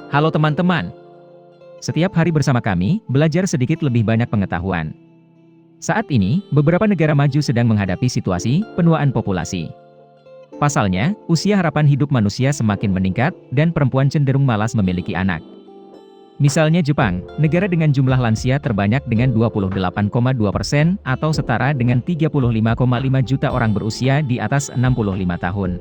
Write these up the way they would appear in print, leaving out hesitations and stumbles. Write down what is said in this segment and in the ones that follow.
Halo teman-teman, setiap hari bersama kami, belajar sedikit lebih banyak pengetahuan. Saat ini, beberapa negara maju sedang menghadapi situasi penuaan populasi. Pasalnya, usia harapan hidup manusia semakin meningkat, dan perempuan cenderung malas memiliki anak. Misalnya Jepang, negara dengan jumlah lansia terbanyak dengan 28,2% atau setara dengan 35,5 juta orang berusia di atas 65 tahun.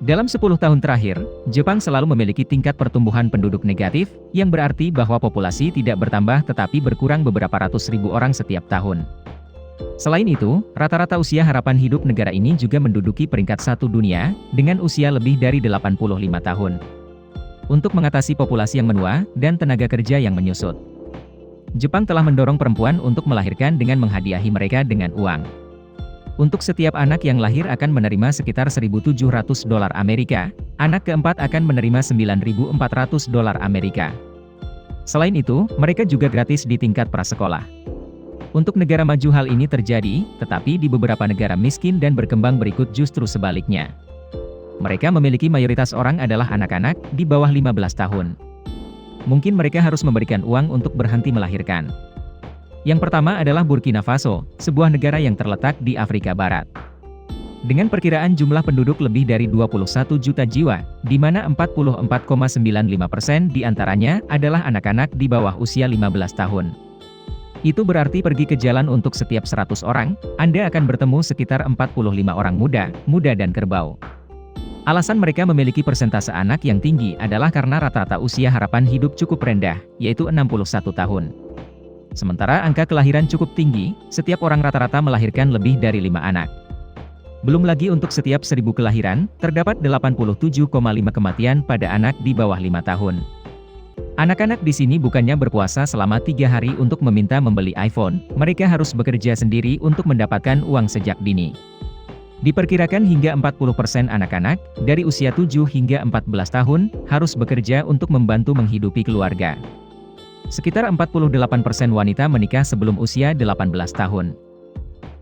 Dalam 10 tahun terakhir, Jepang selalu memiliki tingkat pertumbuhan penduduk negatif, yang berarti bahwa populasi tidak bertambah tetapi berkurang beberapa ratus ribu orang setiap tahun. Selain itu, rata-rata usia harapan hidup negara ini juga menduduki peringkat 1 dunia, dengan usia lebih dari 85 tahun. Untuk mengatasi populasi yang menua, dan tenaga kerja yang menyusut, Jepang telah mendorong perempuan untuk melahirkan dengan menghadiahi mereka dengan uang. Untuk setiap anak yang lahir akan menerima sekitar $1.700 Amerika, anak keempat akan menerima $9.400 Amerika. Selain itu, mereka juga gratis di tingkat prasekolah. Untuk negara maju hal ini terjadi, tetapi di beberapa negara miskin dan berkembang berikut justru sebaliknya. Mereka memiliki mayoritas orang adalah anak-anak, di bawah 15 tahun. Mungkin mereka harus memberikan uang untuk berhenti melahirkan. Yang pertama adalah Burkina Faso, sebuah negara yang terletak di Afrika Barat. Dengan perkiraan jumlah penduduk lebih dari 21 juta jiwa, di mana 44,95% diantaranya adalah anak-anak di bawah usia 15 tahun. Itu berarti pergi ke jalan untuk setiap 100 orang, Anda akan bertemu sekitar 45 orang muda dan kerbau. Alasan mereka memiliki persentase anak yang tinggi adalah karena rata-rata usia harapan hidup cukup rendah, yaitu 61 tahun. Sementara angka kelahiran cukup tinggi, setiap orang rata-rata melahirkan lebih dari 5 anak. Belum lagi untuk setiap 1000 kelahiran, terdapat 87,5 kematian pada anak di bawah 5 tahun. Anak-anak di sini bukannya berpuasa selama 3 hari untuk meminta membeli iPhone, mereka harus bekerja sendiri untuk mendapatkan uang sejak dini. Diperkirakan hingga 40% anak-anak, dari usia 7 hingga 14 tahun, harus bekerja untuk membantu menghidupi keluarga. Sekitar 48% wanita menikah sebelum usia 18 tahun.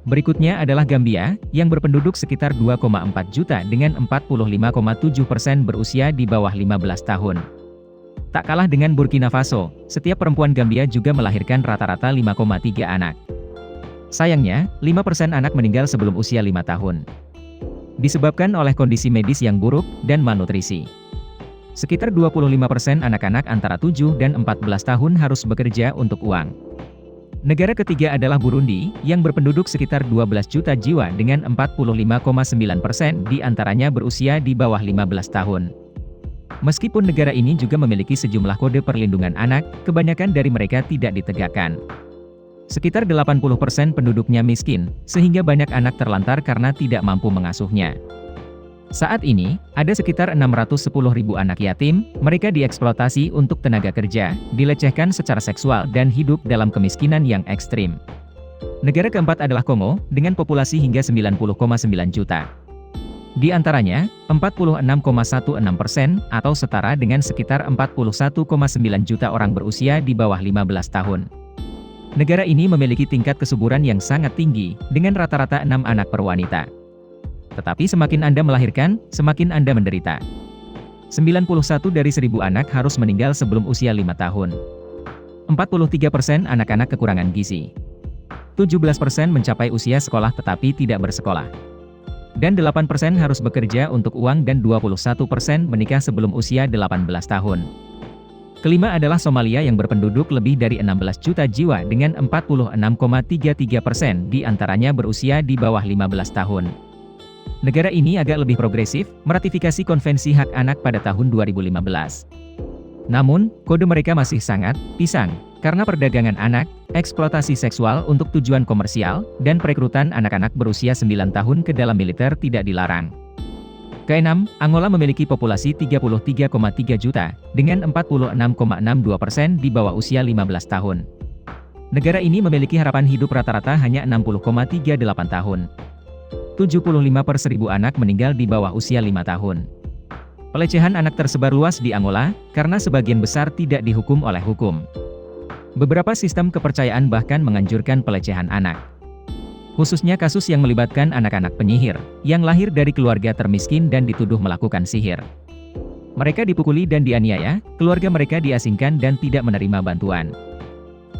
Berikutnya adalah Gambia, yang berpenduduk sekitar 2,4 juta dengan 45,7% berusia di bawah 15 tahun. Tak kalah dengan Burkina Faso, setiap perempuan Gambia juga melahirkan rata-rata 5,3 anak. Sayangnya, 5% anak meninggal sebelum usia 5 tahun. Disebabkan oleh kondisi medis yang buruk dan malnutrisi. Sekitar 25% anak-anak antara 7 dan 14 tahun harus bekerja untuk uang. Negara ketiga adalah Burundi, yang berpenduduk sekitar 12 juta jiwa dengan 45,9% diantaranya berusia di bawah 15 tahun. Meskipun negara ini juga memiliki sejumlah kode perlindungan anak, kebanyakan dari mereka tidak ditegakkan. Sekitar 80% penduduknya miskin, sehingga banyak anak terlantar karena tidak mampu mengasuhnya. Saat ini, ada sekitar 610.000 anak yatim, mereka dieksploitasi untuk tenaga kerja, dilecehkan secara seksual dan hidup dalam kemiskinan yang ekstrim. Negara keempat adalah Kongo, dengan populasi hingga 90,9 juta. Di antaranya, 46,16% atau setara dengan sekitar 41,9 juta orang berusia di bawah 15 tahun. Negara ini memiliki tingkat kesuburan yang sangat tinggi, dengan rata-rata 6 anak per wanita. Tetapi semakin Anda melahirkan, semakin Anda menderita. 91 dari 1000 anak harus meninggal sebelum usia 5 tahun. 43% anak-anak kekurangan gizi. 17% mencapai usia sekolah tetapi tidak bersekolah. Dan 8% harus bekerja untuk uang dan 21% menikah sebelum usia 18 tahun. Kelima adalah Somalia yang berpenduduk lebih dari 16 juta jiwa dengan 46,33% diantaranya berusia di bawah 15 tahun. Negara ini agak lebih progresif, meratifikasi Konvensi Hak Anak pada tahun 2015. Namun, kode mereka masih sangat pisang, karena perdagangan anak, eksploitasi seksual untuk tujuan komersial, dan perekrutan anak-anak berusia 9 tahun ke dalam militer tidak dilarang. Keenam, Angola memiliki populasi 33,3 juta, dengan 46,62% di bawah usia 15 tahun. Negara ini memiliki harapan hidup rata-rata hanya 60,38 tahun. 75/1000 anak meninggal di bawah usia 5 tahun. Pelecehan anak tersebar luas di Angola, karena sebagian besar tidak dihukum oleh hukum. Beberapa sistem kepercayaan bahkan menganjurkan pelecehan anak. Khususnya kasus yang melibatkan anak-anak penyihir, yang lahir dari keluarga termiskin dan dituduh melakukan sihir. Mereka dipukuli dan dianiaya, keluarga mereka diasingkan dan tidak menerima bantuan.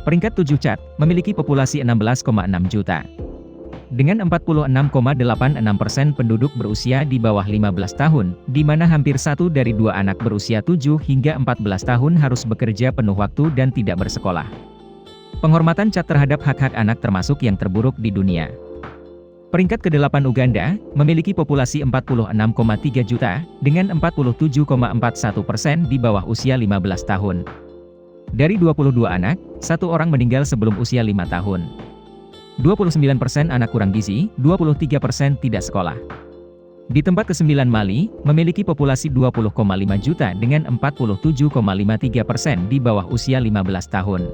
Peringkat 7 Chad, memiliki populasi 16,6 juta. Dengan 46,86% penduduk berusia di bawah 15 tahun, di mana hampir 1 dari 2 anak berusia 7 hingga 14 tahun harus bekerja penuh waktu dan tidak bersekolah. Penghormatan Chad terhadap hak-hak anak termasuk yang terburuk di dunia. Peringkat ke-8 Uganda, memiliki populasi 46,3 juta, dengan 47,41% di bawah usia 15 tahun. Dari 22 anak, 1 orang meninggal sebelum usia 5 tahun. 29% anak kurang gizi, 23% tidak sekolah. Di tempat ke-9 Mali, memiliki populasi 20,5 juta dengan 47,53% di bawah usia 15 tahun.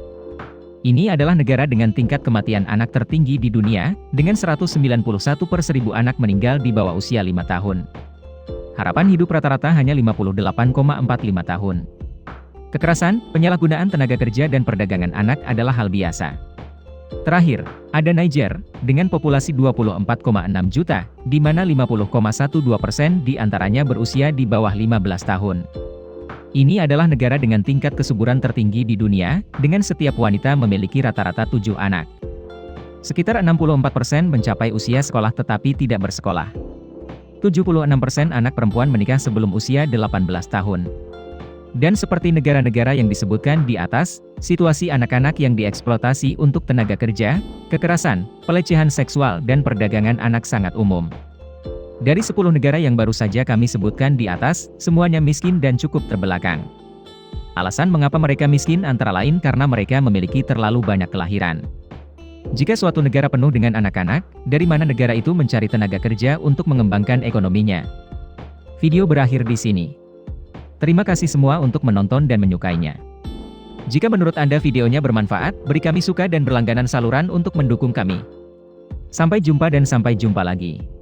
Ini adalah negara dengan tingkat kematian anak tertinggi di dunia, dengan 191 per 1000 anak meninggal di bawah usia 5 tahun. Harapan hidup rata-rata hanya 58,45 tahun. Kekerasan, penyalahgunaan tenaga kerja dan perdagangan anak adalah hal biasa. Terakhir, ada Niger, dengan populasi 24,6 juta, di mana 50,12% di antaranya berusia di bawah 15 tahun. Ini adalah negara dengan tingkat kesuburan tertinggi di dunia, dengan setiap wanita memiliki rata-rata 7 anak. Sekitar 64% mencapai usia sekolah tetapi tidak bersekolah. 76% anak perempuan menikah sebelum usia 18 tahun. Dan seperti negara-negara yang disebutkan di atas, situasi anak-anak yang dieksploitasi untuk tenaga kerja, kekerasan, pelecehan seksual dan perdagangan anak sangat umum. Dari 10 negara yang baru saja kami sebutkan di atas, semuanya miskin dan cukup terbelakang. Alasan mengapa mereka miskin antara lain karena mereka memiliki terlalu banyak kelahiran. Jika suatu negara penuh dengan anak-anak, dari mana negara itu mencari tenaga kerja untuk mengembangkan ekonominya? Video berakhir di sini. Terima kasih semua untuk menonton dan menyukainya. Jika menurut Anda videonya bermanfaat, beri kami suka dan berlangganan saluran untuk mendukung kami. Sampai jumpa dan sampai jumpa lagi.